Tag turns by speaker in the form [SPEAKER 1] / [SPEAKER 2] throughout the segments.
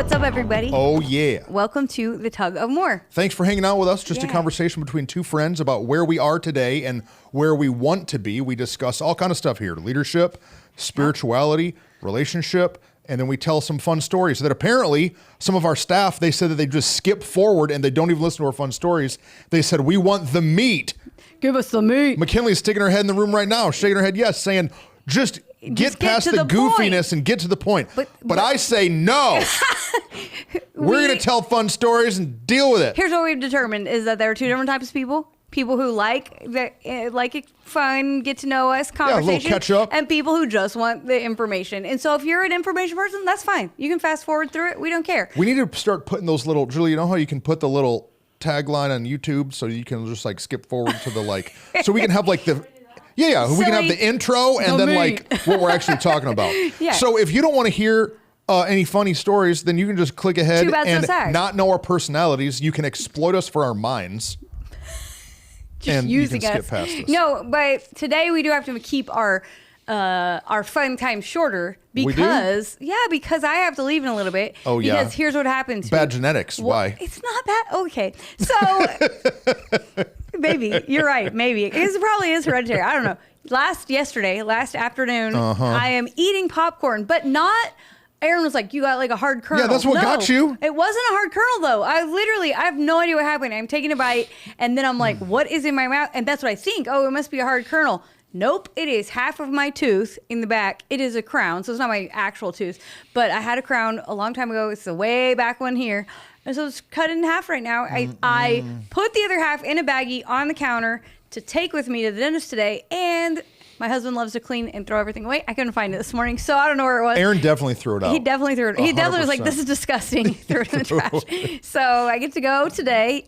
[SPEAKER 1] What's up, everybody?
[SPEAKER 2] Oh, yeah.
[SPEAKER 1] Welcome to the Tug of More.
[SPEAKER 2] Thanks for hanging out with us. Just a conversation between two friends about where we are today and where we want to be. We discuss all kind of stuff here. Leadership, spirituality, relationship, and then we tell some fun stories that apparently some of our staff, they said that they just skip forward and they don't even listen to our fun stories. They said, we want the meat.
[SPEAKER 1] Give us the meat.
[SPEAKER 2] McKinley's sticking her head in the room right now, shaking her head yes, saying, just get past the goofiness and get to the point. But I say no. We're going to tell fun stories and deal with it.
[SPEAKER 1] Here's what we've determined is that there are two different types of people. People who like it fun, get to know us, conversation.
[SPEAKER 2] A little catch up.
[SPEAKER 1] And people who just want the information. And so if you're an information person, that's fine. You can fast forward through it. We don't care.
[SPEAKER 2] We need to start putting those little, Julie, you know how you can put the little tagline on YouTube so you can just like skip forward to the like, so we can have like the... Yeah, we can have the intro and then like what we're actually talking about. Yeah. So if you don't want to hear any funny stories, then you can just click ahead and not know our personalities. You can exploit us for our minds.
[SPEAKER 1] Just using us.
[SPEAKER 2] Skip past us.
[SPEAKER 1] No, but today we do have to keep our fun time shorter because because I have to leave in a little bit.
[SPEAKER 2] Oh yeah.
[SPEAKER 1] Because here's what happens.
[SPEAKER 2] Bad genetics. Why?
[SPEAKER 1] It's not bad. Okay, so maybe you're right. Maybe it probably is hereditary. I don't know. Last afternoon, I am eating popcorn, but not. Aaron was like, you got like a hard kernel.
[SPEAKER 2] Yeah, that's what got you.
[SPEAKER 1] It wasn't a hard kernel though. I have no idea what happened. I'm taking a bite and then I'm like, what is in my mouth? And that's what I think. Oh, it must be a hard kernel. Nope, it is half of my tooth in the back. It is a crown, so it's not my actual tooth. But I had a crown a long time ago. It's the way back one here. And so it's cut in half right now. I put the other half in a baggie on the counter to take with me to the dentist today. And my husband loves to clean and throw everything away. I couldn't find it this morning, so I don't know where it was.
[SPEAKER 2] Aaron definitely threw it out.
[SPEAKER 1] He definitely threw it. He definitely was like, this is disgusting. He threw it in the trash. So I get to go today.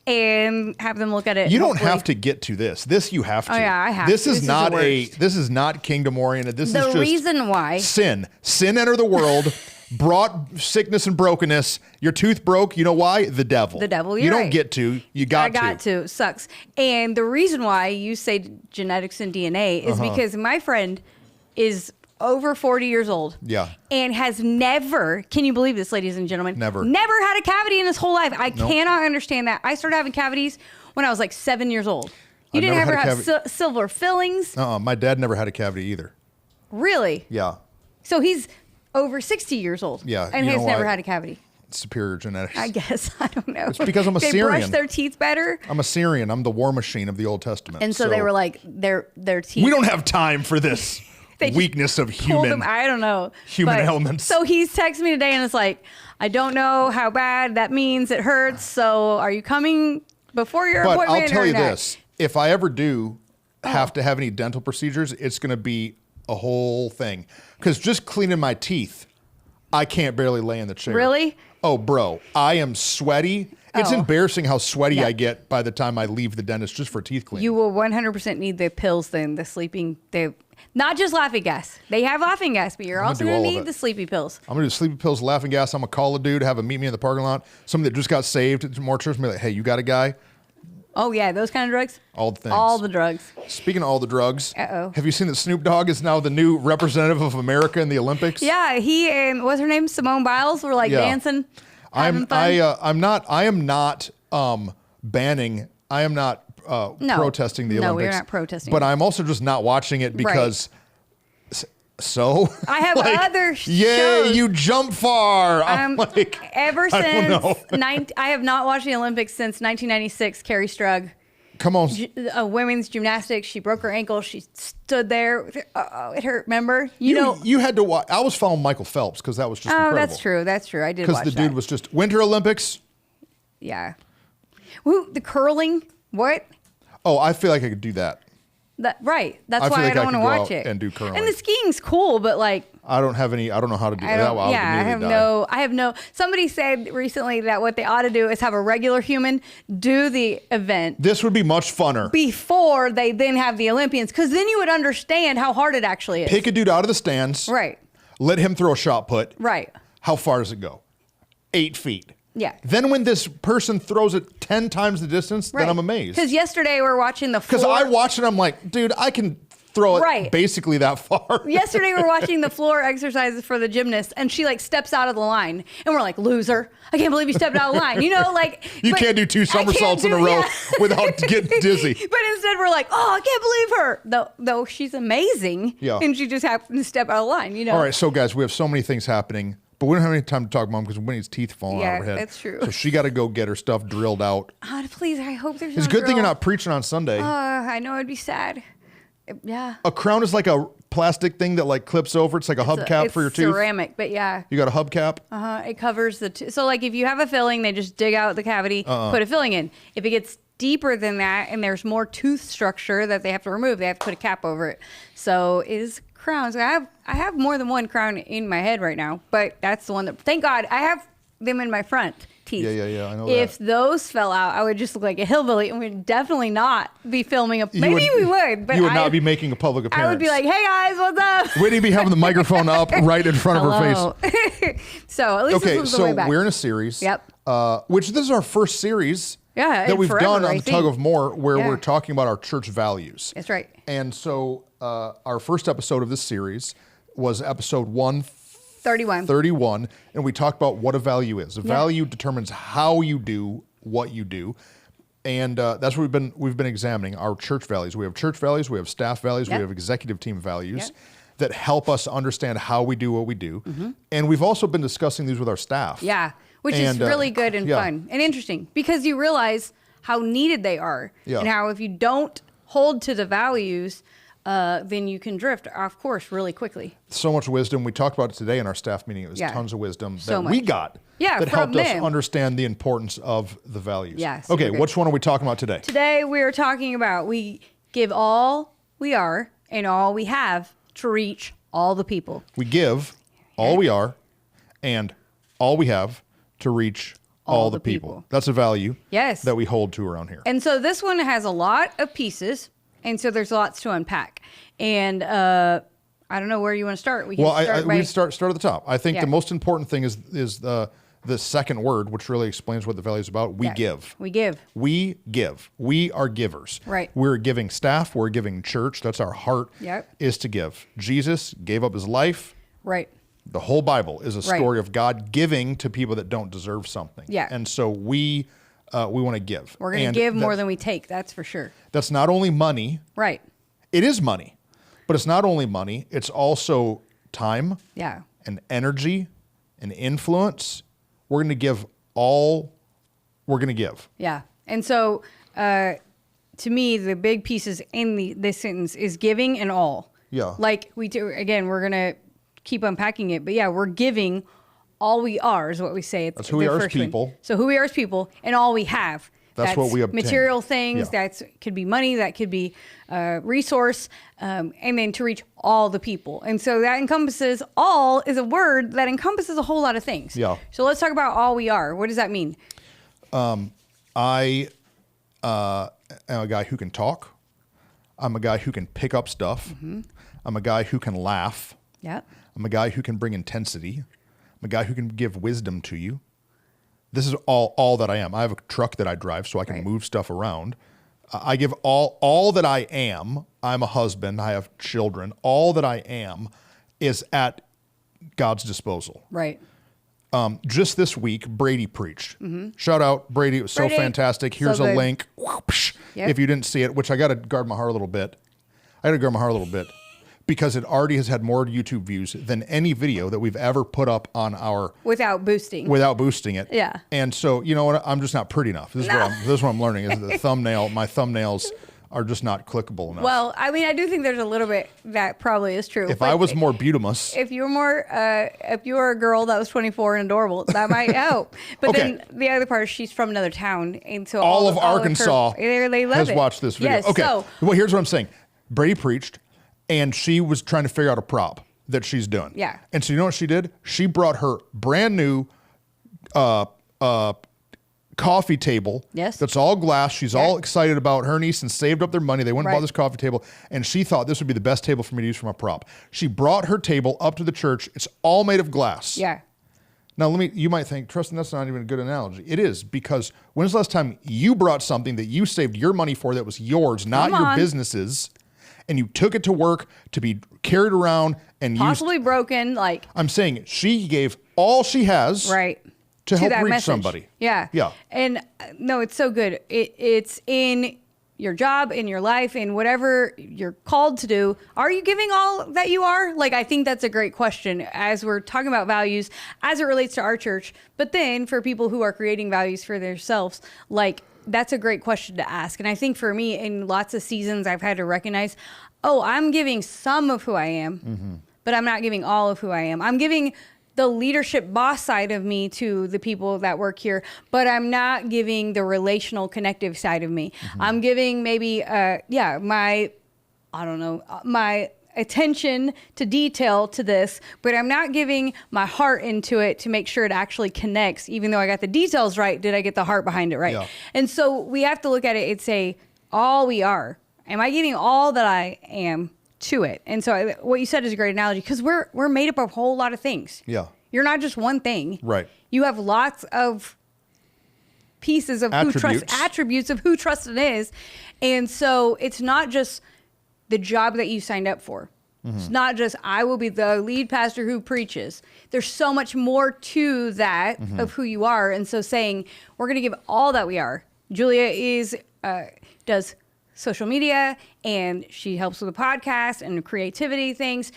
[SPEAKER 1] And have them look at it.
[SPEAKER 2] You don't have to get to this. This you have to.
[SPEAKER 1] Oh yeah, I have
[SPEAKER 2] this
[SPEAKER 1] to.
[SPEAKER 2] This is not kingdom oriented. This is just
[SPEAKER 1] the reason why.
[SPEAKER 2] Sin entered the world. Brought sickness and brokenness. Your tooth broke. You know why? The devil.
[SPEAKER 1] The devil.
[SPEAKER 2] You don't get to. You got to.
[SPEAKER 1] I got to. Sucks. And the reason why you say genetics and DNA is because my friend is over 40 years old.
[SPEAKER 2] Yeah.
[SPEAKER 1] And has never, can you believe this, ladies and gentlemen?
[SPEAKER 2] Never
[SPEAKER 1] had a cavity in his whole life. I cannot understand that. I started having cavities when I was like 7 years old. You didn't ever have silver fillings?
[SPEAKER 2] My dad never had a cavity either.
[SPEAKER 1] Really?
[SPEAKER 2] Yeah.
[SPEAKER 1] So he's over 60 years old.
[SPEAKER 2] Yeah.
[SPEAKER 1] And has never had a cavity.
[SPEAKER 2] Superior genetics.
[SPEAKER 1] I guess. I don't know.
[SPEAKER 2] It's because I'm a Syrian.
[SPEAKER 1] They brush their teeth better.
[SPEAKER 2] I'm a Syrian. I'm the war machine of the Old Testament.
[SPEAKER 1] And so they were like, their teeth.
[SPEAKER 2] We don't have time for this weakness of human.
[SPEAKER 1] I don't know.
[SPEAKER 2] Human elements.
[SPEAKER 1] So he's texted me today and it's like, I don't know how bad that means. It hurts. So are you coming before your appointment?
[SPEAKER 2] But I'll tell you this. If I ever do have to have any dental procedures, it's going to be a whole thing. Because just cleaning my teeth, I can't barely lay in the chair.
[SPEAKER 1] Really?
[SPEAKER 2] Oh, bro, I am sweaty. It's embarrassing how sweaty I get by the time I leave the dentist just for teeth cleaning.
[SPEAKER 1] You will 100% need the pills then, the sleeping, not just laughing gas. They have laughing gas, but you're also going to need the sleepy pills.
[SPEAKER 2] I'm going to do sleepy pills, laughing gas. I'm going to call a dude, have him meet me in the parking lot. Somebody that just got saved, more church, and be like, hey, you got a guy?
[SPEAKER 1] Oh, yeah, those kind of drugs?
[SPEAKER 2] All the things.
[SPEAKER 1] All the drugs.
[SPEAKER 2] Speaking of all the drugs, have you seen that Snoop Dogg is now the new representative of America in the Olympics?
[SPEAKER 1] Yeah, he and what's her name? Simone Biles were like dancing, having fun.
[SPEAKER 2] I am not banning. I am not protesting the Olympics.
[SPEAKER 1] No, we're not protesting.
[SPEAKER 2] But I'm also just not watching it because. So
[SPEAKER 1] I have other shows.
[SPEAKER 2] Yeah, you jump far. I'm like,
[SPEAKER 1] ever since I have not watched the Olympics since 1996. Carrie Strug.
[SPEAKER 2] Come on.
[SPEAKER 1] Women's gymnastics. She broke her ankle. She stood there. It hurt. Remember?
[SPEAKER 2] You had to watch. I was following Michael Phelps because that was just incredible.
[SPEAKER 1] That's true. That's true. I did watch that.
[SPEAKER 2] Because the dude was just Winter Olympics.
[SPEAKER 1] Yeah. Woo, the curling. What?
[SPEAKER 2] Oh, I feel like I could do that.
[SPEAKER 1] Right. That's why I don't want to watch it.
[SPEAKER 2] And do curling.
[SPEAKER 1] And the skiing's cool, but like.
[SPEAKER 2] I don't know how to do that.
[SPEAKER 1] I have no. Somebody said recently that what they ought to do is have a regular human do the event.
[SPEAKER 2] This would be much funner.
[SPEAKER 1] Before they then have the Olympians, because then you would understand how hard it actually is.
[SPEAKER 2] Pick a dude out of the stands.
[SPEAKER 1] Right.
[SPEAKER 2] Let him throw a shot put.
[SPEAKER 1] Right.
[SPEAKER 2] How far does it go? 8 feet.
[SPEAKER 1] Yeah.
[SPEAKER 2] Then when this person throws it 10 times the distance, then I'm amazed.
[SPEAKER 1] Because yesterday we're watching the floor.
[SPEAKER 2] Because I watched it, I'm like, dude, I can throw it
[SPEAKER 1] Right.
[SPEAKER 2] basically that far.
[SPEAKER 1] Yesterday we were watching the floor exercises for the gymnast, and she like steps out of the line, and we're like, "Loser! I can't believe you stepped out of the line." You know, like
[SPEAKER 2] You can't do 2 somersaults in a row without getting dizzy.
[SPEAKER 1] But instead, we're like, "Oh, I can't believe her!" Though she's amazing,
[SPEAKER 2] Yeah.
[SPEAKER 1] and she just happened to step out of the line. You know.
[SPEAKER 2] All right, so guys, we have so many things happening, but we don't have any time to talk about them because Winnie's teeth falling out of her head.
[SPEAKER 1] That's true.
[SPEAKER 2] So she got to go get her stuff drilled out.
[SPEAKER 1] God, please, I hope there's.
[SPEAKER 2] It's a
[SPEAKER 1] no
[SPEAKER 2] good thing you're
[SPEAKER 1] drill.
[SPEAKER 2] not preaching on Sunday.
[SPEAKER 1] I know it'd be sad. Yeah.
[SPEAKER 2] A crown is like a plastic thing that like clips over. It's like a hubcap for your tooth.
[SPEAKER 1] Ceramic, but yeah.
[SPEAKER 2] You got a hubcap?
[SPEAKER 1] It covers the so like if you have a filling, they just dig out the cavity, put a filling in. If it gets deeper than that and there's more tooth structure that they have to remove, they have to put a cap over it. So it is crowns. I have more than one crown in my head right now, but that's the one that, thank God, I have them in my front teeth.
[SPEAKER 2] Yeah, I know
[SPEAKER 1] If
[SPEAKER 2] that.
[SPEAKER 1] those fell out, I would just look like a hillbilly, and we'd definitely not be filming maybe we would, but
[SPEAKER 2] you would not be making a public appearance.
[SPEAKER 1] I would be like, "Hey guys, what's up?"
[SPEAKER 2] Whitney be having the microphone up right in front of her face.
[SPEAKER 1] So at least this
[SPEAKER 2] Okay,
[SPEAKER 1] was the way
[SPEAKER 2] so
[SPEAKER 1] back.
[SPEAKER 2] we're in a series.
[SPEAKER 1] Yep.
[SPEAKER 2] Which this is our first series
[SPEAKER 1] Yeah,
[SPEAKER 2] that
[SPEAKER 1] and
[SPEAKER 2] we've
[SPEAKER 1] forever,
[SPEAKER 2] done on
[SPEAKER 1] I
[SPEAKER 2] the Tug
[SPEAKER 1] think.
[SPEAKER 2] of More, where
[SPEAKER 1] Yeah.
[SPEAKER 2] we're talking about our church values.
[SPEAKER 1] That's right.
[SPEAKER 2] And so our first episode of this series was episode 131, and we talked about what a value is. A value determines how you do what you do. And that's what we've been examining, our church values. We have church values, we have staff values, we have executive team values that help us understand how we do what we do. And we've also been discussing these with our staff.
[SPEAKER 1] Yeah, which is really good and fun and interesting because you realize how needed they are and how if you don't hold to the values, then you can drift off course really quickly.
[SPEAKER 2] So much wisdom. We talked about it today in our staff meeting. It was tons of wisdom that we got that
[SPEAKER 1] from
[SPEAKER 2] helped us
[SPEAKER 1] them.
[SPEAKER 2] understand the importance of the values.
[SPEAKER 1] Yeah,
[SPEAKER 2] okay,
[SPEAKER 1] super good.
[SPEAKER 2] which one are we talking about today?
[SPEAKER 1] Today we are talking about we give all we are and all we have to reach all the people.
[SPEAKER 2] We give all we are and all we have to reach all the people. That's a value that we hold to around here.
[SPEAKER 1] And so this one has a lot of pieces, and so there's lots to unpack. And I don't know where you want to start. We can
[SPEAKER 2] start at the top. I think the most important thing is the second word, which really explains what the value is about. We give.
[SPEAKER 1] We give.
[SPEAKER 2] We give. We are givers.
[SPEAKER 1] Right.
[SPEAKER 2] We're giving staff. We're giving church. That's our heart. Is to give. Jesus gave up his life.
[SPEAKER 1] Right.
[SPEAKER 2] The whole Bible is a story of God giving to people that don't deserve something.
[SPEAKER 1] Yeah.
[SPEAKER 2] And so we want to give.
[SPEAKER 1] We're going to give more than we take. That's for sure.
[SPEAKER 2] That's not only money.
[SPEAKER 1] Right.
[SPEAKER 2] It is money, but it's not only money. It's also time.
[SPEAKER 1] Yeah.
[SPEAKER 2] And energy and influence. We're going to give all we're going to give.
[SPEAKER 1] Yeah. And so to me, the big pieces in this sentence is giving and all.
[SPEAKER 2] Yeah.
[SPEAKER 1] Like we do, again, we're going to keep unpacking it, but yeah, we're giving all we are is what we say.
[SPEAKER 2] That's who we are as people.
[SPEAKER 1] One. So who we are as people and all we have.
[SPEAKER 2] That's what we obtain.
[SPEAKER 1] Material things. That could be money. That could be resource. And then to reach all the people. And so that encompasses, all is a word that encompasses a whole lot of things.
[SPEAKER 2] Yeah.
[SPEAKER 1] So let's talk about all we are. What does that mean?
[SPEAKER 2] I am a guy who can talk. I'm a guy who can pick up stuff. I'm a guy who can laugh.
[SPEAKER 1] Yeah.
[SPEAKER 2] I'm a guy who can bring intensity. I'm a guy who can give wisdom to you. This is all that I am. I have a truck that I drive so I can move stuff around. I give all that I am. I'm a husband. I have children. All that I am is at God's disposal.
[SPEAKER 1] Right.
[SPEAKER 2] Just this week, Brady preached. Shout out, Brady. It was so fantastic. Here's a link. Whoosh, if you didn't see it, which I got to guard my heart a little bit. Because it already has had more YouTube views than any video that we've ever put up on our...
[SPEAKER 1] Without boosting it.
[SPEAKER 2] Yeah. And so, you know what? I'm just not pretty enough. This is what I'm learning is the thumbnail. My thumbnails are just not clickable enough.
[SPEAKER 1] Well, I mean, I do think there's a little bit that probably is true.
[SPEAKER 2] If I was more beautimous...
[SPEAKER 1] If you were a girl that was 24 and adorable, that might help. But then the other part is she's from another town. And so
[SPEAKER 2] all of Arkansas
[SPEAKER 1] they love
[SPEAKER 2] has watched this video.
[SPEAKER 1] Yes,
[SPEAKER 2] okay.
[SPEAKER 1] So,
[SPEAKER 2] well, here's what I'm saying. Brady preached. And she was trying to figure out a prop that she's doing.
[SPEAKER 1] Yeah.
[SPEAKER 2] And so you know what she did? She brought her brand new coffee table.
[SPEAKER 1] Yes.
[SPEAKER 2] That's all glass. She's all excited about her niece and saved up their money. They went and bought this coffee table. And she thought this would be the best table for me to use for my prop. She brought her table up to the church. It's all made of glass.
[SPEAKER 1] Yeah.
[SPEAKER 2] Now, you might think, Tristan, that's not even a good analogy. It is, because when's the last time you brought something that you saved your money for that was yours, not your business's, and you took it to work to be carried around and
[SPEAKER 1] possibly broken. Like,
[SPEAKER 2] I'm saying she gave all she has
[SPEAKER 1] right
[SPEAKER 2] to help
[SPEAKER 1] that
[SPEAKER 2] reach
[SPEAKER 1] message.
[SPEAKER 2] somebody.
[SPEAKER 1] Yeah.
[SPEAKER 2] Yeah.
[SPEAKER 1] And no, it's so good. It's in your job, in your life, in whatever you're called to do. Are you giving all that you are? Like, I think that's a great question as we're talking about values as it relates to our church. But then for people who are creating values for themselves, like, that's a great question to ask. And I think for me, in lots of seasons, I've had to recognize, oh, I'm giving some of who I am, but I'm not giving all of who I am. I'm giving the leadership boss side of me to the people that work here, but I'm not giving the relational connective side of me. I'm giving maybe, my attention to detail to this, but I'm not giving my heart into it to make sure it actually connects. Even though I got the details right, did I get the heart behind it right?
[SPEAKER 2] Yeah.
[SPEAKER 1] And so we have to look at it and say, all we are. Am I giving all that I am to it? And so what you said is a great analogy, because we're made up of a whole lot of things.
[SPEAKER 2] Yeah.
[SPEAKER 1] You're not just one thing.
[SPEAKER 2] Right.
[SPEAKER 1] You have lots of pieces of attributes of who trusted is. And so it's not just the job that you signed up for. It's not just, I will be the lead pastor who preaches. There's so much more to that of who you are. And so saying, we're going to give all that we are. Julia does social media, and she helps with the podcast and creativity things.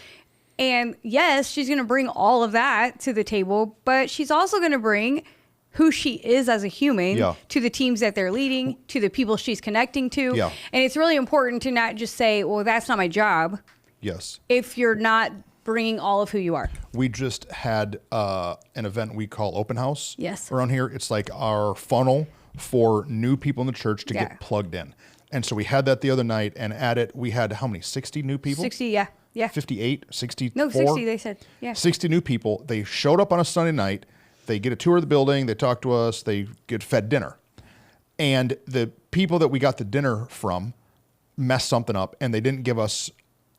[SPEAKER 1] And yes, she's going to bring all of that to the table, but she's also going to bring who she is as a human to the teams that they're leading, to the people she's connecting to.
[SPEAKER 2] Yeah.
[SPEAKER 1] And it's really important to not just say, well, that's not my job.
[SPEAKER 2] Yes.
[SPEAKER 1] If you're not bringing all of who you are.
[SPEAKER 2] We just had an event we call Open House.
[SPEAKER 1] Yes.
[SPEAKER 2] Around here. It's like our funnel for new people in the church to get plugged in. And so we had that the other night, and at it, we had how many? 60 new people?
[SPEAKER 1] 60, yeah. 58,
[SPEAKER 2] 64?
[SPEAKER 1] No, 60, they said. Yeah.
[SPEAKER 2] 60 new people. They showed up on a Sunday night. They get a tour of the building. They talk to us. They get fed dinner. And the people that we got the dinner from messed something up, and they didn't give us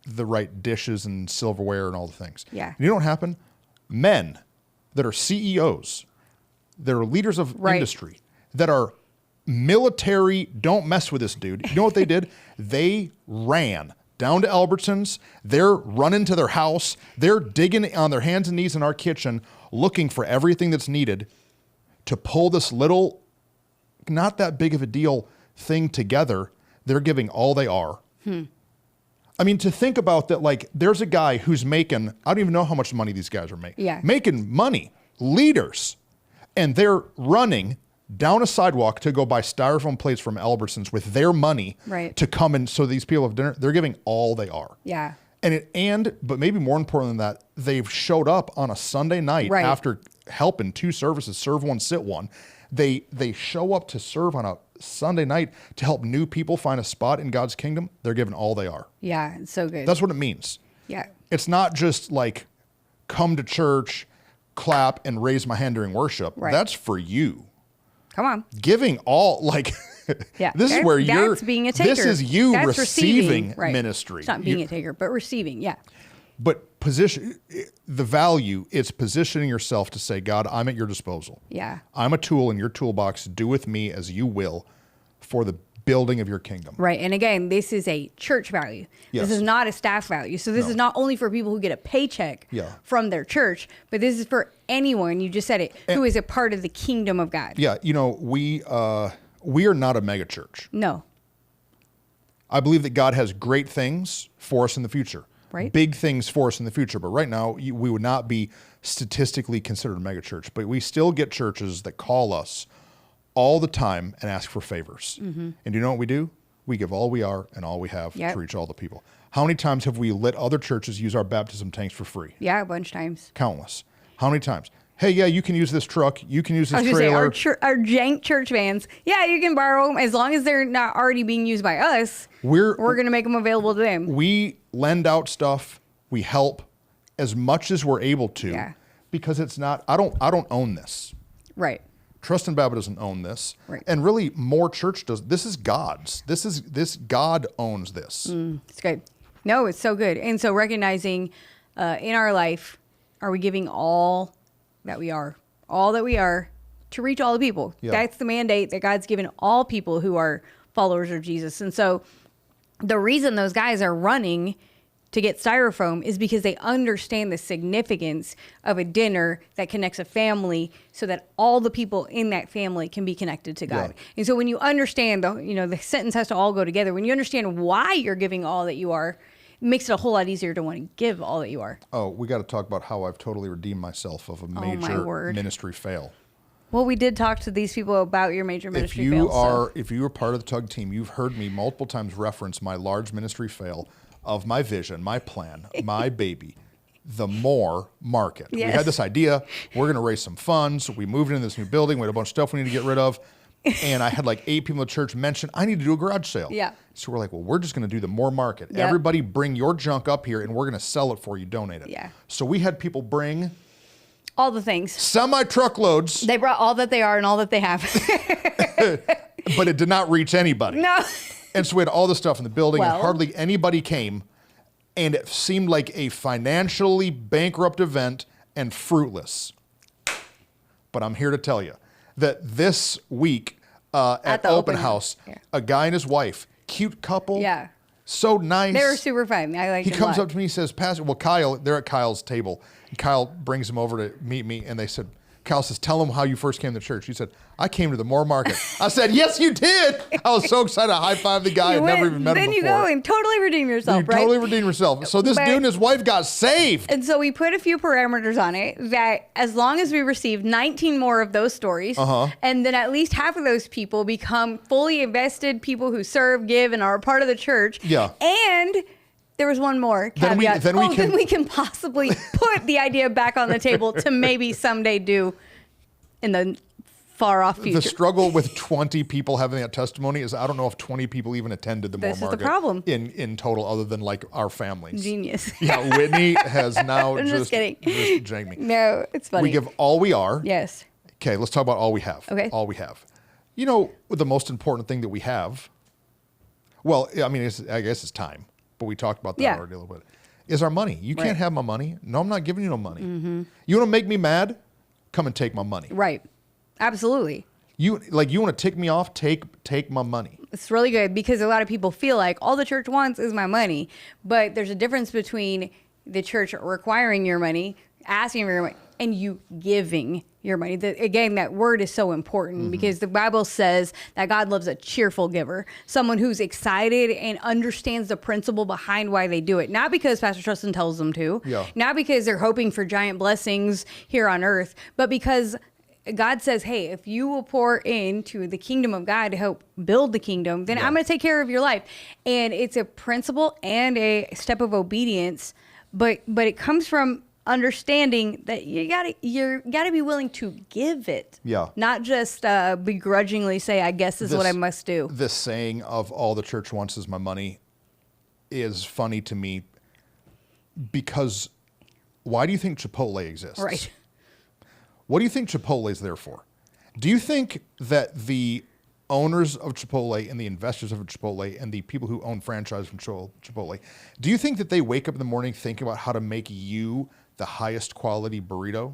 [SPEAKER 2] the right dishes and silverware and all the things.
[SPEAKER 1] Yeah.
[SPEAKER 2] And you know what happened? Men that are CEOs, that are leaders of industry, that are military, don't mess with this dude. You know what they did? They ran down to Albertsons. They're running to their house. They're digging on their hands and knees in our kitchen, looking for everything that's needed to pull this little, not that big of a deal thing together. They're giving all they are. I mean, to think about that, like, there's a guy who's making, I don't even know how much money these guys are making.
[SPEAKER 1] Yeah.
[SPEAKER 2] Making money, leaders, and they're running down a sidewalk to go buy styrofoam plates from Albertsons with their money to come in so these people have dinner. They're giving all they are.
[SPEAKER 1] Yeah.
[SPEAKER 2] But maybe more important than that, they've showed up on a Sunday night after helping two services, serve one, sit one. They show up to serve on a Sunday night to help new people find a spot in God's kingdom. They're giving all they are.
[SPEAKER 1] Yeah, it's so good.
[SPEAKER 2] That's what it means.
[SPEAKER 1] Yeah.
[SPEAKER 2] It's not just like come to church, clap, and raise my hand during worship. That's for you.
[SPEAKER 1] Come on.
[SPEAKER 2] Giving all, like, this is where
[SPEAKER 1] that's being a taker.
[SPEAKER 2] This is you
[SPEAKER 1] that's
[SPEAKER 2] receiving ministry.
[SPEAKER 1] It's not being a taker, but receiving,
[SPEAKER 2] But the value, it's positioning yourself to say, God, I'm at your disposal.
[SPEAKER 1] Yeah.
[SPEAKER 2] I'm a tool in your toolbox. Do with me as you will for the building of your kingdom.
[SPEAKER 1] Right. And again, this is a church value.
[SPEAKER 2] Yes.
[SPEAKER 1] This is not a staff value. So this is not only for people who get a paycheck from their church, but this is for anyone, you just said it, who is a part of the kingdom of God.
[SPEAKER 2] Yeah. You know, we are not a mega church.
[SPEAKER 1] No.
[SPEAKER 2] I believe that God has great things for us in the future.
[SPEAKER 1] Right.
[SPEAKER 2] Big things for us in the future. But right now, we would not be statistically considered a mega church. But we still get churches that call us all the time and ask for favors. And do you know what we do? We give all we are and all we have to reach all the people. How many times have we let other churches use our baptism tanks for free?
[SPEAKER 1] Yeah, a bunch of times.
[SPEAKER 2] Countless. How many times? Hey, yeah, you can use this truck. You can use this trailer.
[SPEAKER 1] Our jank church vans. Yeah, you can borrow them as long as they're not already being used by us. We're going to make them available to them.
[SPEAKER 2] We lend out stuff. We help as much as we're able to because it's not, I don't own this.
[SPEAKER 1] Right.
[SPEAKER 2] Trust and Babbitt doesn't own this.
[SPEAKER 1] Right.
[SPEAKER 2] And really more church does. This is God's. This God owns this.
[SPEAKER 1] It's good. No, it's so good. And so recognizing in our life, are we giving all that we are to reach all the people? Yeah. That's the mandate that God's given all people who are followers of Jesus. And so the reason those guys are running to get styrofoam is because they understand the significance of a dinner that connects a family so that all the people in that family can be connected to God.
[SPEAKER 2] Yeah.
[SPEAKER 1] And so when you understand the sentence has to all go together, when you understand why you're giving all that you are, it makes it a whole lot easier to want to give all that you are.
[SPEAKER 2] Oh, we got to talk about how I've totally redeemed myself of a major ministry fail.
[SPEAKER 1] Well, we did talk to these people about your major ministry fails.
[SPEAKER 2] If you are part of the Tug team, you've heard me multiple times reference my large ministry fail of my vision, my plan, my baby, the more market.
[SPEAKER 1] Yes.
[SPEAKER 2] We had this idea, we're going to raise some funds. We moved into this new building. We had a bunch of stuff we need to get rid of. And I had like 8 people in the church mention, I need to do a garage sale.
[SPEAKER 1] Yeah.
[SPEAKER 2] So we're like, well, we're just going to do the more market.
[SPEAKER 1] Yep.
[SPEAKER 2] Everybody bring your junk up here and we're going to sell it for you, donate it.
[SPEAKER 1] Yeah.
[SPEAKER 2] So we had people bring
[SPEAKER 1] all the things.
[SPEAKER 2] Semi-truckloads.
[SPEAKER 1] They brought all that they are and all that they have.
[SPEAKER 2] But it did not reach anybody.
[SPEAKER 1] No.
[SPEAKER 2] And so we had all this stuff in the building and
[SPEAKER 1] Well.
[SPEAKER 2] hardly anybody came. And it seemed like a financially bankrupt event and fruitless. But I'm here to tell you that this week at
[SPEAKER 1] the
[SPEAKER 2] open
[SPEAKER 1] open
[SPEAKER 2] house,
[SPEAKER 1] yeah.
[SPEAKER 2] a guy and his wife, cute couple.
[SPEAKER 1] Yeah.
[SPEAKER 2] So nice.
[SPEAKER 1] They were super fun. I liked
[SPEAKER 2] He
[SPEAKER 1] them
[SPEAKER 2] comes
[SPEAKER 1] a lot.
[SPEAKER 2] up to me, he says, Pastor, well, Kyle, they're at Kyle's table. And Kyle brings him over to meet me. And they said, Kyle says, tell him how you first came to church. He said, I came to the Moore Market. I said, yes, you did. I was so excited. I high-fived the guy. I'd never even met him before.
[SPEAKER 1] Then you go and totally redeem yourself,
[SPEAKER 2] You
[SPEAKER 1] right?
[SPEAKER 2] totally redeemed yourself. So this
[SPEAKER 1] But-
[SPEAKER 2] dude and his wife got saved.
[SPEAKER 1] And so we put a few parameters on it that as long as we receive 19 more of those stories, and then at least half of those people become fully invested people who serve, give, and are a part of the church.
[SPEAKER 2] Yeah.
[SPEAKER 1] And there was one more
[SPEAKER 2] Then
[SPEAKER 1] caveat.
[SPEAKER 2] we
[SPEAKER 1] then we can possibly put the idea back on the table to maybe someday do in the far off future.
[SPEAKER 2] The struggle with 20 people having that testimony is I don't know if 20 people even attended the Moore
[SPEAKER 1] This is the
[SPEAKER 2] Market
[SPEAKER 1] problem.
[SPEAKER 2] in total, other than like our families.
[SPEAKER 1] Genius.
[SPEAKER 2] Yeah, Whitney has now
[SPEAKER 1] I'm just kidding.
[SPEAKER 2] just janked me.
[SPEAKER 1] No, it's funny.
[SPEAKER 2] We give all we are.
[SPEAKER 1] Yes.
[SPEAKER 2] Okay, let's talk about all we have.
[SPEAKER 1] Okay.
[SPEAKER 2] All we have. You know, the most important thing that we have, well, I mean, I guess it's time, but we talked about that
[SPEAKER 1] Yeah.
[SPEAKER 2] already a little bit, is our money. You
[SPEAKER 1] Right.
[SPEAKER 2] can't have my money. No, I'm not giving you no money. You want to make me mad? Come and take my money.
[SPEAKER 1] Right. Absolutely.
[SPEAKER 2] You want to tick me off? Take my money.
[SPEAKER 1] It's really good because a lot of people feel like all the church wants is my money. But there's a difference between the church requiring your money, asking for your money, and you giving your money. Again, that word is so important because the Bible says that God loves a cheerful giver, someone who's excited and understands the principle behind why they do it. Not because Pastor Trustin tells them to,
[SPEAKER 2] Yeah.
[SPEAKER 1] not because they're hoping for giant blessings here on earth, but because God says, hey, if you will pour into the kingdom of God to help build the kingdom, then
[SPEAKER 2] Yeah.
[SPEAKER 1] I'm going to take care of your life. And it's a principle and a step of obedience, but it comes from understanding that you gotta be willing to give it.
[SPEAKER 2] Yeah.
[SPEAKER 1] Not just begrudgingly say, I guess this is what I must do.
[SPEAKER 2] This saying of all the church wants is my money is funny to me because why do you think Chipotle exists?
[SPEAKER 1] Right.
[SPEAKER 2] What do you think Chipotle is there for? Do you think that the owners of Chipotle and the investors of Chipotle and the people who own franchise from Chipotle, do you think that they wake up in the morning thinking about how to make you the highest quality burrito?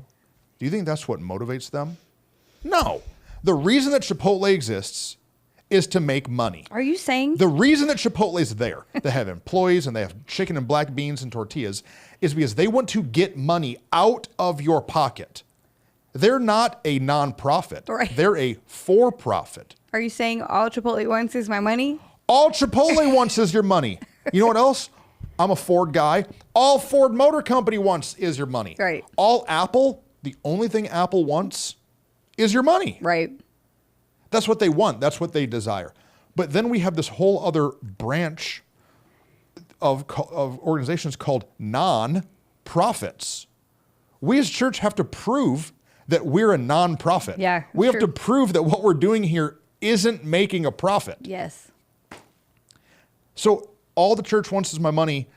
[SPEAKER 2] Do you think that's what motivates them? No. The reason that Chipotle exists is to make money.
[SPEAKER 1] Are you saying?
[SPEAKER 2] The reason that Chipotle is there, they have employees and they have chicken and black beans and tortillas, is because they want to get money out of your pocket. They're not a nonprofit.
[SPEAKER 1] Right.
[SPEAKER 2] They're a for-profit.
[SPEAKER 1] Are you saying all Chipotle wants is my money?
[SPEAKER 2] All Chipotle wants is your money. You know what else? I'm a Ford guy. All Ford Motor Company wants is your money.
[SPEAKER 1] Right.
[SPEAKER 2] All Apple, the only thing Apple wants is your money.
[SPEAKER 1] Right.
[SPEAKER 2] That's what they want. That's what they desire. But then we have this whole other branch of organizations called non-profits. We as church have to prove that we're a non-profit.
[SPEAKER 1] Yeah,
[SPEAKER 2] we have
[SPEAKER 1] true.
[SPEAKER 2] to prove that what we're doing here isn't making a profit.
[SPEAKER 1] Yes.
[SPEAKER 2] So all the church wants is my money,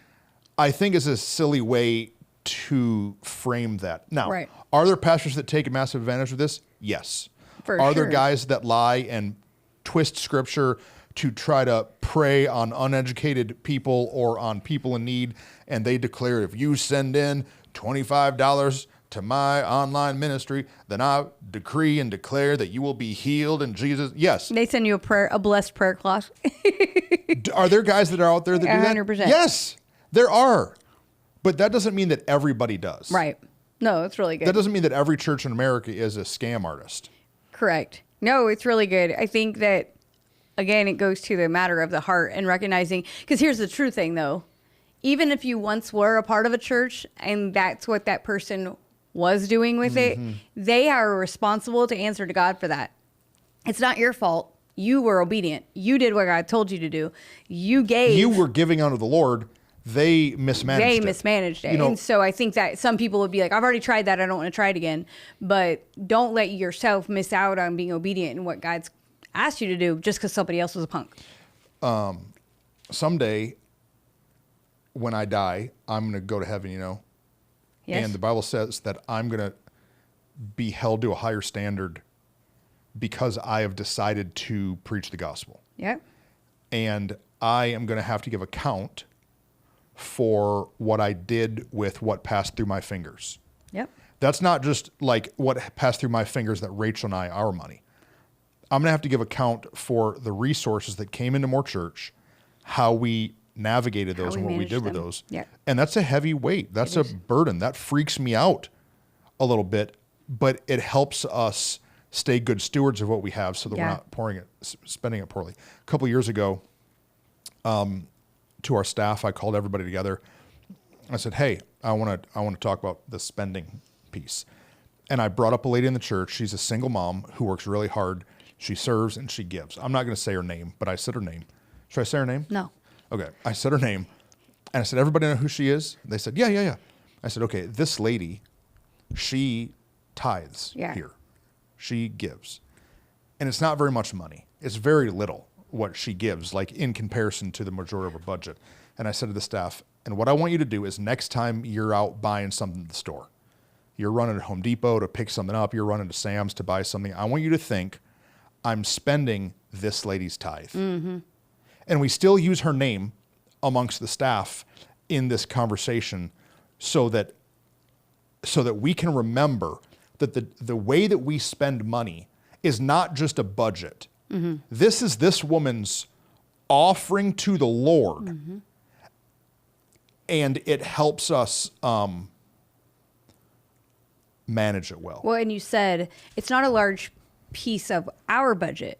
[SPEAKER 2] I think is a silly way to frame that. Now,
[SPEAKER 1] Right.
[SPEAKER 2] Are there pastors that take a massive advantage of this? Yes.
[SPEAKER 1] For
[SPEAKER 2] Are there
[SPEAKER 1] sure.
[SPEAKER 2] guys that lie and twist scripture to try to prey on uneducated people or on people in need, and they declare if you send in $25 to my online ministry, then I decree and declare that you will be healed in Jesus. Yes.
[SPEAKER 1] They send you a blessed prayer cloth.
[SPEAKER 2] Are there guys that are out there that do that?
[SPEAKER 1] 100%.
[SPEAKER 2] Yes, there are. But that doesn't mean that everybody does.
[SPEAKER 1] Right. No, it's really good.
[SPEAKER 2] That doesn't mean that every church in America is a scam artist.
[SPEAKER 1] Correct. No, it's really good. I think that, again, it goes to the matter of the heart and recognizing, because here's the true thing, though. Even if you once were a part of a church and that's what that person was doing with it, they are responsible to answer to God for that. It's not your fault. You were obedient. You did what God told you to do. You gave.
[SPEAKER 2] You were giving unto the Lord. They mismanaged it.
[SPEAKER 1] You know, and so I think that some people would be like, I've already tried that. I don't want to try it again. But don't let yourself miss out on being obedient in what God's asked you to do just because somebody else was a punk.
[SPEAKER 2] Someday, when I die, I'm going to go to heaven, you know?
[SPEAKER 1] Yes.
[SPEAKER 2] And the Bible says that I'm going to be held to a higher standard because I have decided to preach the gospel.
[SPEAKER 1] Yep.
[SPEAKER 2] And I am going to have to give account for what I did with what passed through my fingers.
[SPEAKER 1] Yep.
[SPEAKER 2] That's not just like what passed through my fingers that Rachel and I, our money. I'm going to have to give account for the resources that came into more church, how we navigated those and what we did with those.
[SPEAKER 1] Yeah.
[SPEAKER 2] And that's a heavy weight. That's a burden. That freaks me out a little bit, but it helps us stay good stewards of what we have so that we're not spending it poorly. A couple of years ago, to our staff, I called everybody together. I said, hey, I want to talk about the spending piece. And I brought up a lady in the church. She's a single mom who works really hard. She serves and she gives. I'm not going to say her name, but I said her name. Should I say her name?
[SPEAKER 1] No.
[SPEAKER 2] Okay. I said her name. And I said, everybody know who she is? They said, yeah. I said, okay, this lady, she tithes here. She gives. And it's not very much money. It's very little what she gives, like in comparison to the majority of her budget. And I said to the staff, and what I want you to do is next time you're out buying something at the store, you're running to Home Depot to pick something up, you're running to Sam's to buy something, I want you to think, I'm spending this lady's tithe. Mm-hmm. And we still use her name amongst the staff in this conversation so that we can remember that the way that we spend money is not just a budget. Mm-hmm. This is this woman's offering to the Lord. Mm-hmm. And it helps us manage it well.
[SPEAKER 1] Well, and you said it's not a large piece of our budget,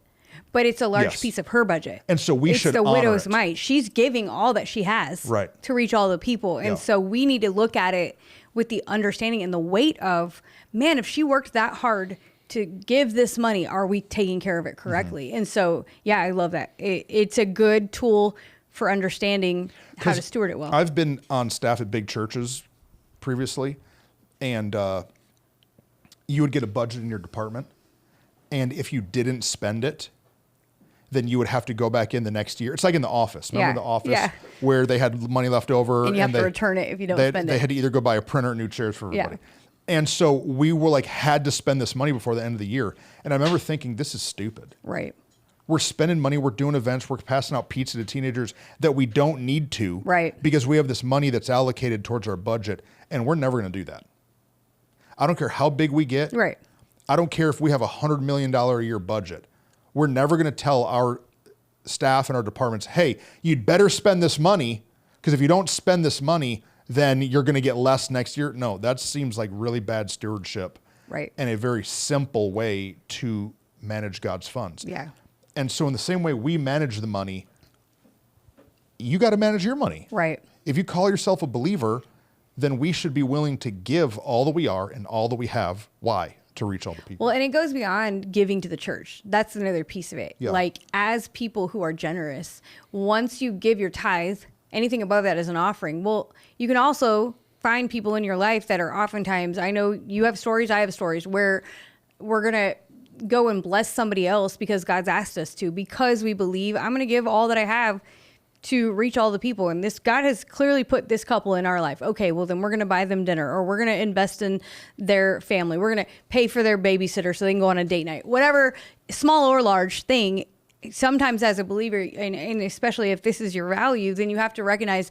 [SPEAKER 1] but it's a large piece of her budget.
[SPEAKER 2] And so we should honor it. It's the widow's
[SPEAKER 1] mite. She's giving all that she has to reach all the people. And so we need to look at it with the understanding and the weight of, man, if she worked that hard to give this money, are we taking care of it correctly? Mm-hmm. And so, I love that. It's a good tool for understanding how to steward it well.
[SPEAKER 2] I've been on staff at big churches previously, and you would get a budget in your department, and if you didn't spend it, then you would have to go back in the next year. It's like in The Office. Remember The Office? Where they had money left over.
[SPEAKER 1] And you have to return it if you don't spend it.
[SPEAKER 2] They had to either go buy a printer or new chairs for everybody. Yeah. And so we were had to spend this money before the end of the year. And I remember thinking, this is stupid.
[SPEAKER 1] Right.
[SPEAKER 2] We're spending money, we're doing events, we're passing out pizza to teenagers that we don't need to.
[SPEAKER 1] Right.
[SPEAKER 2] Because we have this money that's allocated towards our budget, and we're never going to do that. I don't care how big we get.
[SPEAKER 1] Right.
[SPEAKER 2] I don't care if we have a $100 million a year budget. We're never going to tell our staff and our departments, hey, you'd better spend this money, because if you don't spend this money, then you're going to get less next year. No, that seems like really bad stewardship.
[SPEAKER 1] Right.
[SPEAKER 2] And a very simple way to manage God's funds.
[SPEAKER 1] Yeah.
[SPEAKER 2] And so in the same way we manage the money, you got to manage your money.
[SPEAKER 1] Right.
[SPEAKER 2] If you call yourself a believer, then we should be willing to give all that we are and all that we have. Why? To reach all the people.
[SPEAKER 1] Well, and it goes beyond giving to the church. That's another piece of it. Yeah. Like, as people who are generous, once you give your tithe, anything above that is an offering. Well, you can also find people in your life that are oftentimes, I know you have stories, I have stories, where we're going to go and bless somebody else because God's asked us to, because we believe I'm going to give all that I have to reach all the people. And this, God has clearly put this couple in our life. Okay, well then we're going to buy them dinner, or we're going to invest in their family. We're going to pay for their babysitter so they can go on a date night. Whatever, small or large thing, sometimes as a believer, and especially if this is your value, then you have to recognize,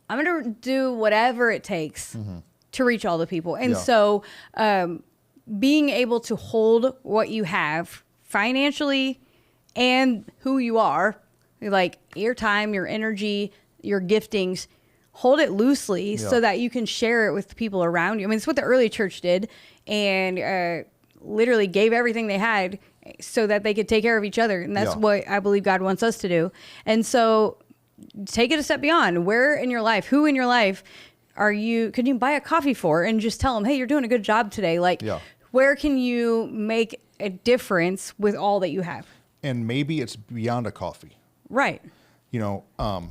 [SPEAKER 1] I'm going to do whatever it takes to reach all the people. And
[SPEAKER 2] Yeah.
[SPEAKER 1] so being able to hold what you have financially and who you are, like your time, your energy, your giftings, hold it loosely so that you can share it with the people around you. I mean, it's what the early church did, and literally gave everything they had so that they could take care of each other. And that's what I believe God wants us to do. And so take it a step beyond. Where in your life, who in your life could you buy a coffee for, and just tell them, hey, you're doing a good job today. Like, where can you make a difference with all that you have?
[SPEAKER 2] And maybe it's beyond a coffee.
[SPEAKER 1] Right.
[SPEAKER 2] You know,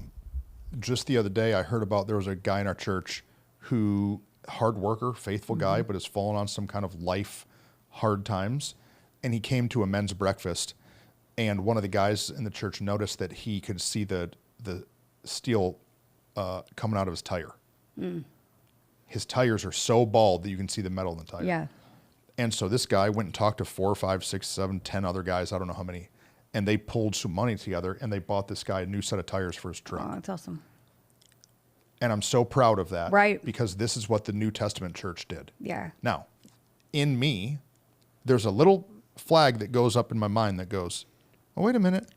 [SPEAKER 2] just the other day I heard about, there was a guy in our church who, hard worker, faithful guy, but has fallen on some kind of life hard times. And he came to a men's breakfast, and one of the guys in the church noticed that he could see the steel coming out of his tire. His tires are so bald that you can see the metal in the tire.
[SPEAKER 1] Yeah.
[SPEAKER 2] And so this guy went and talked to 4, 5, 6, 7, 10 other guys, I don't know how many, and they pulled some money together, and they bought this guy a new set of tires for his truck.
[SPEAKER 1] Oh, that's awesome.
[SPEAKER 2] And I'm so proud of that.
[SPEAKER 1] Right.
[SPEAKER 2] Because this is what the New Testament church did.
[SPEAKER 1] Yeah.
[SPEAKER 2] Now, in me, there's a little flag that goes up in my mind that goes, oh, wait a minute.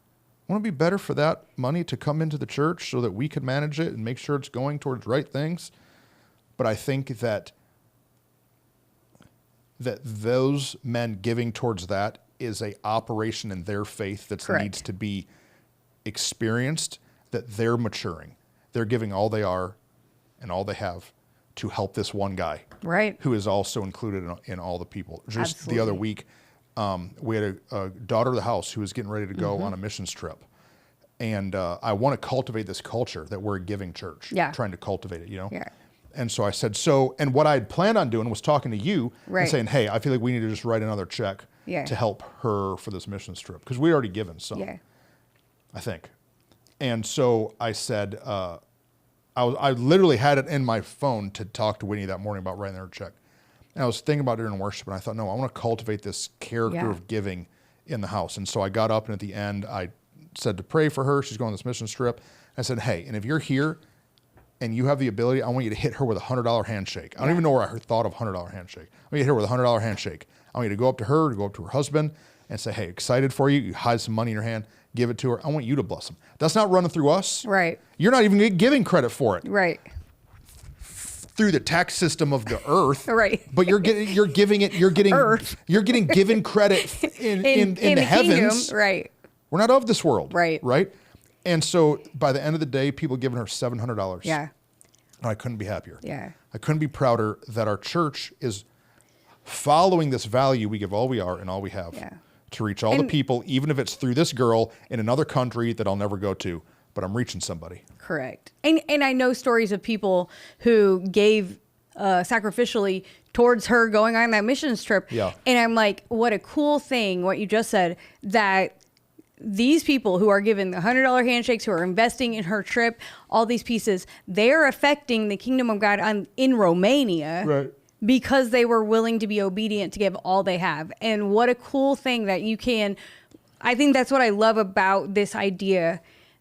[SPEAKER 2] Wouldn't it be better for that money to come into the church so that we could manage it and make sure it's going towards right things? But I think that those men giving towards that is a operation in their faith that needs to be experienced, that they're maturing. They're giving all they are and all they have to help this one guy,
[SPEAKER 1] right,
[SPEAKER 2] who is also included in all the people. Just
[SPEAKER 1] Absolutely.
[SPEAKER 2] The other week, we had a daughter of the house who was getting ready to go on a missions trip. And I want to cultivate this culture that we're a giving church, trying to cultivate it, you know?
[SPEAKER 1] Yeah.
[SPEAKER 2] And so I said, and what I had planned on doing was talking to you and saying, hey, I feel like we need to just write another check to help her for this missions trip. Because we already given some, I think. And so I said, I literally had it in my phone to talk to Whitney that morning about writing her check. And I was thinking about it during worship, and I thought, no, I want to cultivate this character of giving in the house. And so I got up, and at the end, I said to pray for her. She's going on this missions trip. I said, hey, and if you're here and you have the ability, I want you to hit her with a $100 handshake. I don't even know where I thought of $100 handshake. I want you to hit her with a $100 handshake. I want you to go up to her, to go up to her husband, and say, hey, excited for you. You hide some money in your hand, give it to her. I want you to bless them. That's not running through us.
[SPEAKER 1] Right.
[SPEAKER 2] You're not even giving credit for it.
[SPEAKER 1] Right.
[SPEAKER 2] Through the tax system of the earth.
[SPEAKER 1] Right.
[SPEAKER 2] But you're getting
[SPEAKER 1] Earth.
[SPEAKER 2] You're getting given credit in the heavens.
[SPEAKER 1] Kingdom. Right.
[SPEAKER 2] We're not of this world.
[SPEAKER 1] Right.
[SPEAKER 2] Right. And so by the end of the day, people giving her $700.
[SPEAKER 1] Yeah.
[SPEAKER 2] And I couldn't be happier.
[SPEAKER 1] Yeah.
[SPEAKER 2] I couldn't be prouder that our church is following this value. We give all we are and all we have to reach all the people, even if it's through this girl in another country that I'll never go to, but I'm reaching somebody.
[SPEAKER 1] Correct. And I know stories of people who gave sacrificially towards her going on that missions trip.
[SPEAKER 2] Yeah.
[SPEAKER 1] And I'm like, what a cool thing, what you just said, that these people who are given the $100 handshakes, who are investing in her trip, all these pieces, they're affecting the kingdom of God in Romania.
[SPEAKER 2] Right.
[SPEAKER 1] Because they were willing to be obedient to give all they have. And what a cool thing that you can, I think that's what I love about this idea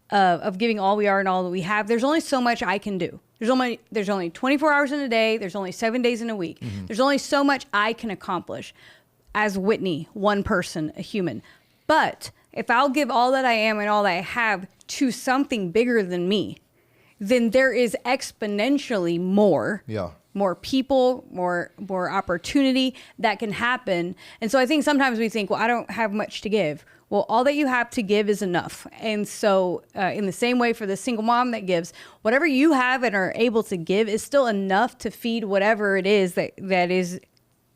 [SPEAKER 1] of giving all we are and all that we have. There's only so much I can do. There's only 24 hours in a day. There's only 7 days in a week. Mm-hmm. There's only so much I can accomplish as Whitney, one person, a human. But if I'll give all that I am and all that I have to something bigger than me, then there is exponentially more.
[SPEAKER 2] Yeah.
[SPEAKER 1] More people, more opportunity that can happen. And so I think sometimes we think, well, I don't have much to give. Well, all that you have to give is enough. And so in the same way for the single mom that gives, whatever you have and are able to give is still enough to feed whatever it is that is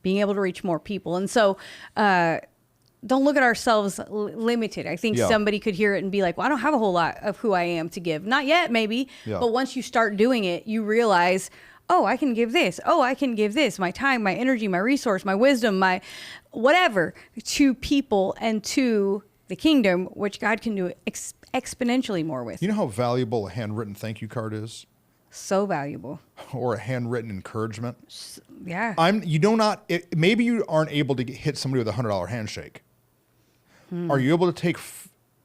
[SPEAKER 1] being able to reach more people. And so don't look at ourselves limited. I think somebody could hear it and be like, well, I don't have a whole lot of who I am to give. Not yet, maybe. Yeah. But once you start doing it, you realize, oh, I can give this. Oh, I can give this. My time, my energy, my resource, my wisdom, my whatever to people and to the kingdom, which God can do exponentially more with.
[SPEAKER 2] You know how valuable a handwritten thank you card is?
[SPEAKER 1] So valuable.
[SPEAKER 2] Or a handwritten encouragement.
[SPEAKER 1] Yeah.
[SPEAKER 2] Maybe you aren't able to hit somebody with a $100 handshake. Are you able to take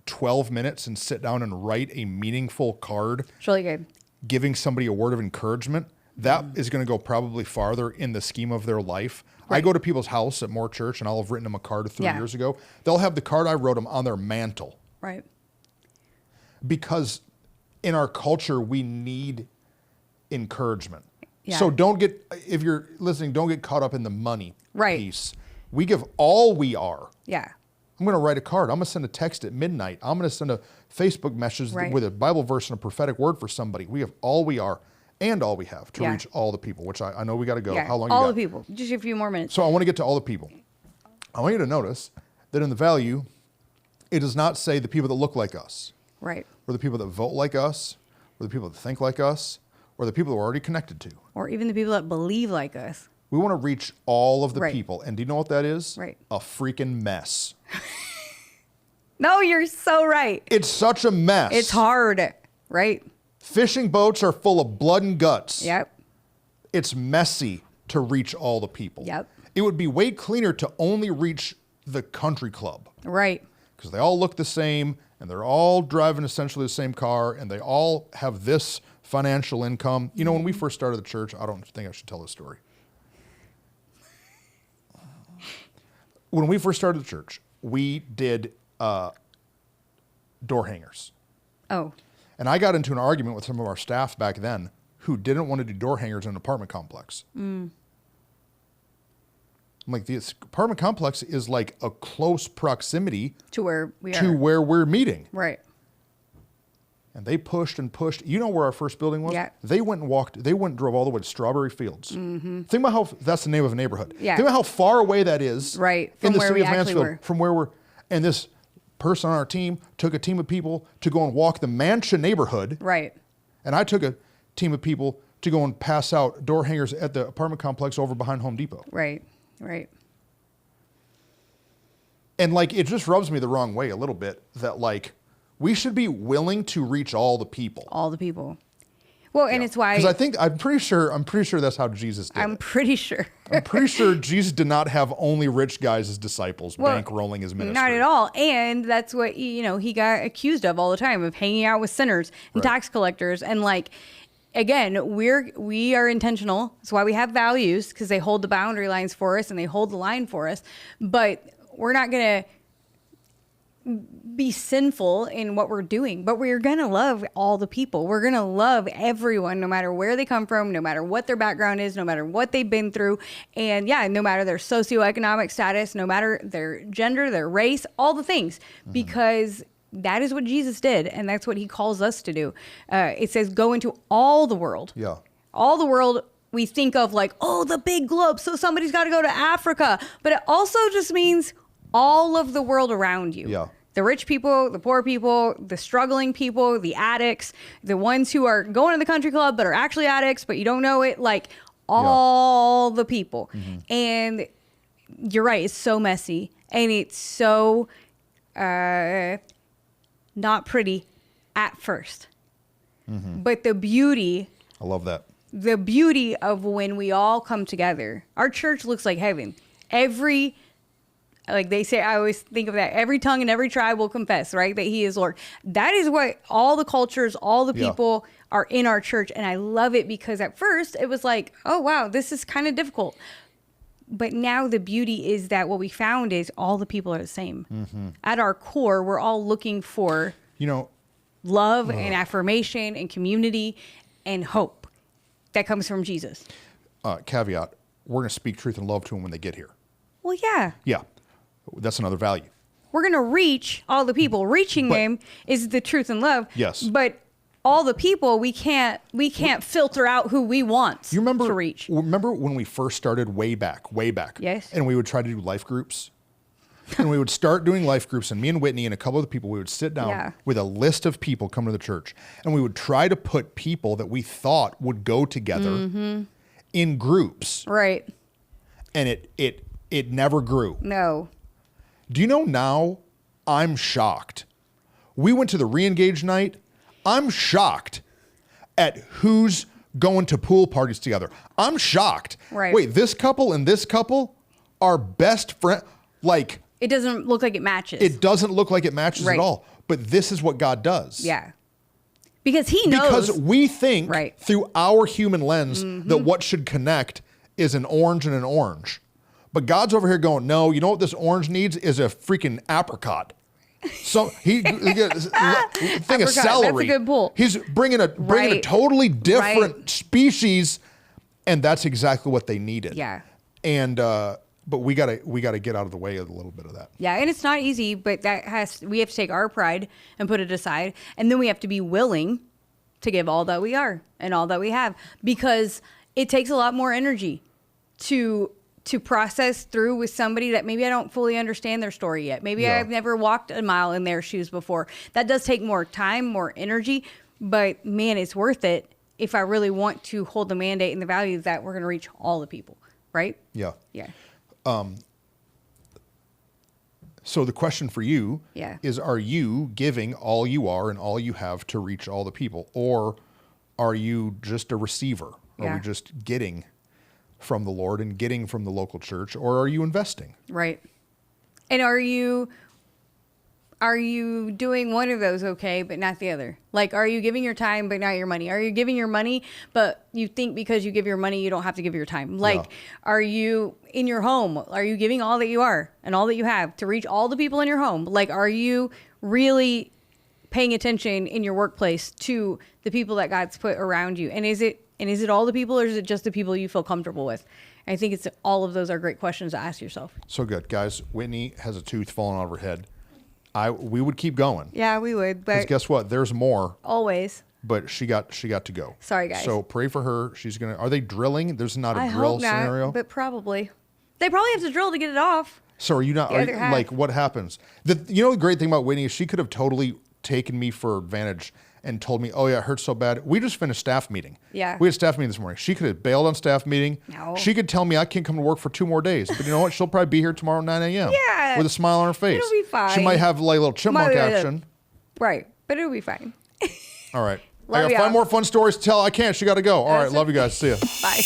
[SPEAKER 2] 12 minutes and sit down and write a meaningful card?
[SPEAKER 1] It's really good.
[SPEAKER 2] Giving somebody a word of encouragement that is going to go probably farther in the scheme of their life.
[SPEAKER 1] Right.
[SPEAKER 2] I go to people's house at Moore Church, and I'll have written them a card 3 years ago. They'll have the card I wrote them on their mantle.
[SPEAKER 1] Right.
[SPEAKER 2] Because in our culture, we need encouragement.
[SPEAKER 1] Yeah.
[SPEAKER 2] So don't get, if you're listening, don't get caught up in the money piece. We give all we are.
[SPEAKER 1] Yeah.
[SPEAKER 2] I'm going to write a card. I'm going to send a text at midnight. I'm going to send a Facebook message with a Bible verse and a prophetic word for somebody. We have all we are and all we have to reach all the people, which I know we got to go.
[SPEAKER 1] Yeah.
[SPEAKER 2] How long you
[SPEAKER 1] all
[SPEAKER 2] got?
[SPEAKER 1] the people. Just a few more minutes.
[SPEAKER 2] So I want to get to all the people. I want you to notice that in the value, it does not say the people that look like us.
[SPEAKER 1] Right.
[SPEAKER 2] Or the people that vote like us, or the people that think like us, or the people that we're already connected to.
[SPEAKER 1] Or even the people that believe like us.
[SPEAKER 2] We want to reach all of the people. And do you know what that is?
[SPEAKER 1] Right.
[SPEAKER 2] A freaking mess.
[SPEAKER 1] No, you're so right.
[SPEAKER 2] It's such a mess.
[SPEAKER 1] It's hard, right?
[SPEAKER 2] Fishing boats are full of blood and guts.
[SPEAKER 1] Yep.
[SPEAKER 2] It's messy to reach all the people.
[SPEAKER 1] Yep.
[SPEAKER 2] It would be way cleaner to only reach the country club.
[SPEAKER 1] Right.
[SPEAKER 2] Because they all look the same, and they're all driving essentially the same car, and they all have this financial income. You know, when we first started the church, I don't think I should tell this story. When we first started the church, we did door hangers.
[SPEAKER 1] Oh.
[SPEAKER 2] And I got into an argument with some of our staff back then who didn't want to do door hangers in an apartment complex. I'm like, this apartment complex is like a close proximity
[SPEAKER 1] to where we
[SPEAKER 2] to
[SPEAKER 1] are.
[SPEAKER 2] where we're meeting.
[SPEAKER 1] Right.
[SPEAKER 2] And they pushed and pushed. You know where our first building was?
[SPEAKER 1] Yeah.
[SPEAKER 2] They went and drove all the way to Strawberry Fields. Mm-hmm. Think about how, that's the name of a neighborhood.
[SPEAKER 1] Yeah.
[SPEAKER 2] Think about how far away that is.
[SPEAKER 1] Right.
[SPEAKER 2] In
[SPEAKER 1] From
[SPEAKER 2] the
[SPEAKER 1] where
[SPEAKER 2] city
[SPEAKER 1] we
[SPEAKER 2] of
[SPEAKER 1] actually
[SPEAKER 2] Mansfield.
[SPEAKER 1] were.
[SPEAKER 2] From where we're, and this person on our team took a team of people to go and walk the Mansion neighborhood.
[SPEAKER 1] Right.
[SPEAKER 2] And I took a team of people to go and pass out door hangers at the apartment complex over behind Home Depot.
[SPEAKER 1] Right. Right.
[SPEAKER 2] And like, it just rubs me the wrong way a little bit that like, we should be willing to reach all the people.
[SPEAKER 1] All the people. Well, and it's why.
[SPEAKER 2] Because I'm pretty sure that's how Jesus did
[SPEAKER 1] I'm
[SPEAKER 2] it.
[SPEAKER 1] pretty sure.
[SPEAKER 2] I'm pretty sure Jesus did not have only rich guys as disciples bankrolling his ministry.
[SPEAKER 1] Not at all. And that's what, he got accused of all the time, of hanging out with sinners and tax collectors. And like, again, we are intentional. That's why we have values, because they hold the boundary lines for us and they hold the line for us. But we're not going to be sinful in what we're doing, but we're going to love all the people. We're going to love everyone, no matter where they come from, no matter what their background is, no matter what they've been through. And no matter their socioeconomic status, no matter their gender, their race, all the things, because that is what Jesus did. And that's what he calls us to do. It says, go into all the world.
[SPEAKER 2] Yeah.
[SPEAKER 1] All the world. We think of like, oh, the big globe. So somebody's got to go to Africa, but it also just means all of the world around you.
[SPEAKER 2] Yeah.
[SPEAKER 1] The rich people, the poor people, the struggling people, the addicts, the ones who are going to the country club but are actually addicts, but you don't know it, like all the people. Mm-hmm. And you're right, it's so messy and it's so not pretty at first. Mm-hmm. But the beauty,
[SPEAKER 2] I love that.
[SPEAKER 1] The beauty of when we all come together, our church looks like heaven. Like they say, I always think of that. Every tongue and every tribe will confess, right? That he is Lord. That is what all the cultures, all the people are in our church. And I love it because at first it was like, oh, wow, this is kind of difficult. But now the beauty is that what we found is all the people are the same. Mm-hmm. At our core, we're all looking for, love and affirmation and community and hope that comes from Jesus.
[SPEAKER 2] Caveat, we're going to speak truth and love to them when they get here.
[SPEAKER 1] Well, yeah.
[SPEAKER 2] Yeah. That's another value.
[SPEAKER 1] We're going to reach all the people. Reaching them is the truth and love.
[SPEAKER 2] Yes.
[SPEAKER 1] But all the people, we can't filter out who we want to reach.
[SPEAKER 2] Remember when we first started way back?
[SPEAKER 1] Yes.
[SPEAKER 2] And we would try to do life groups. And we would start doing life groups, and me and Whitney and a couple of the people, we would sit down with a list of people coming to the church, and we would try to put people that we thought would go together in groups.
[SPEAKER 1] Right.
[SPEAKER 2] And it never grew.
[SPEAKER 1] No.
[SPEAKER 2] Do you know now I'm shocked? We went to the re-engage night. I'm shocked at who's going to pool parties together. I'm shocked.
[SPEAKER 1] Right.
[SPEAKER 2] Wait, this couple and this couple are best friend. Like,
[SPEAKER 1] it doesn't look like it matches.
[SPEAKER 2] It doesn't look like it matches at all. But this is what God does.
[SPEAKER 1] Yeah. Because he knows.
[SPEAKER 2] Because we think
[SPEAKER 1] Right.
[SPEAKER 2] through our human lens that what should connect is an orange and an orange. But God's over here going, no, you know what this orange needs is a freaking apricot. So he gets thing of celery.
[SPEAKER 1] That's a good pull.
[SPEAKER 2] He's bringing a totally different species, and that's exactly what they needed.
[SPEAKER 1] Yeah.
[SPEAKER 2] And but we gotta get out of the way of a little bit of that.
[SPEAKER 1] Yeah, and it's not easy, but we have to take our pride and put it aside, and then we have to be willing to give all that we are and all that we have, because it takes a lot more energy to process through with somebody that maybe I don't fully understand their story yet. Maybe I've never walked a mile in their shoes before. That does take more time, more energy, but man, it's worth it if I really want to hold the mandate and the value that we're going to reach all the people, right?
[SPEAKER 2] Yeah.
[SPEAKER 1] Yeah.
[SPEAKER 2] So the question for you
[SPEAKER 1] Yeah.
[SPEAKER 2] is, are you giving all you are and all you have to reach all the people? Or are you just a receiver? Are
[SPEAKER 1] Yeah.
[SPEAKER 2] we just getting from the Lord and getting from the local church? Or are you investing?
[SPEAKER 1] Right. And are you doing one of those okay, but not the other? Like, are you giving your time, but not your money? Are you giving your money, but you think because you give your money, you don't have to give your time? Like, are you in your home? Are you giving all that you are and all that you have to reach all the people in your home? Like, are you really paying attention in your workplace to the people that God's put around you? And is it all the people, or is it just the people you feel comfortable with? I think it's all of those are great questions to ask yourself.
[SPEAKER 2] So good. Guys, Whitney has a tooth falling out of her head. We would keep going.
[SPEAKER 1] Yeah, we would, but
[SPEAKER 2] guess what? There's more.
[SPEAKER 1] Always.
[SPEAKER 2] But she got to go.
[SPEAKER 1] Sorry, guys.
[SPEAKER 2] So pray for her. Are they drilling? There's not a
[SPEAKER 1] I
[SPEAKER 2] drill
[SPEAKER 1] hope not,
[SPEAKER 2] scenario.
[SPEAKER 1] but probably. They probably have to drill to get it off.
[SPEAKER 2] So are you not?
[SPEAKER 1] The other half.
[SPEAKER 2] Like, what happens? The great thing about Whitney is she could have totally taken me for advantage and told me, oh yeah, it hurts so bad. We just finished staff meeting.
[SPEAKER 1] Yeah.
[SPEAKER 2] We had staff meeting this morning. She could have bailed on staff meeting.
[SPEAKER 1] No.
[SPEAKER 2] She could tell me I can't come to work for 2 more days. But you know what? She'll probably be here tomorrow at 9 a.m.
[SPEAKER 1] Yeah.
[SPEAKER 2] With a smile on her face.
[SPEAKER 1] It'll be fine.
[SPEAKER 2] She might have like a little chipmunk action.
[SPEAKER 1] Right. But it'll be fine.
[SPEAKER 2] All right.
[SPEAKER 1] Love
[SPEAKER 2] I got
[SPEAKER 1] y'all.
[SPEAKER 2] 5 more fun stories to tell. I can't. She got to go. All right. Love you guys. See ya.
[SPEAKER 1] Bye.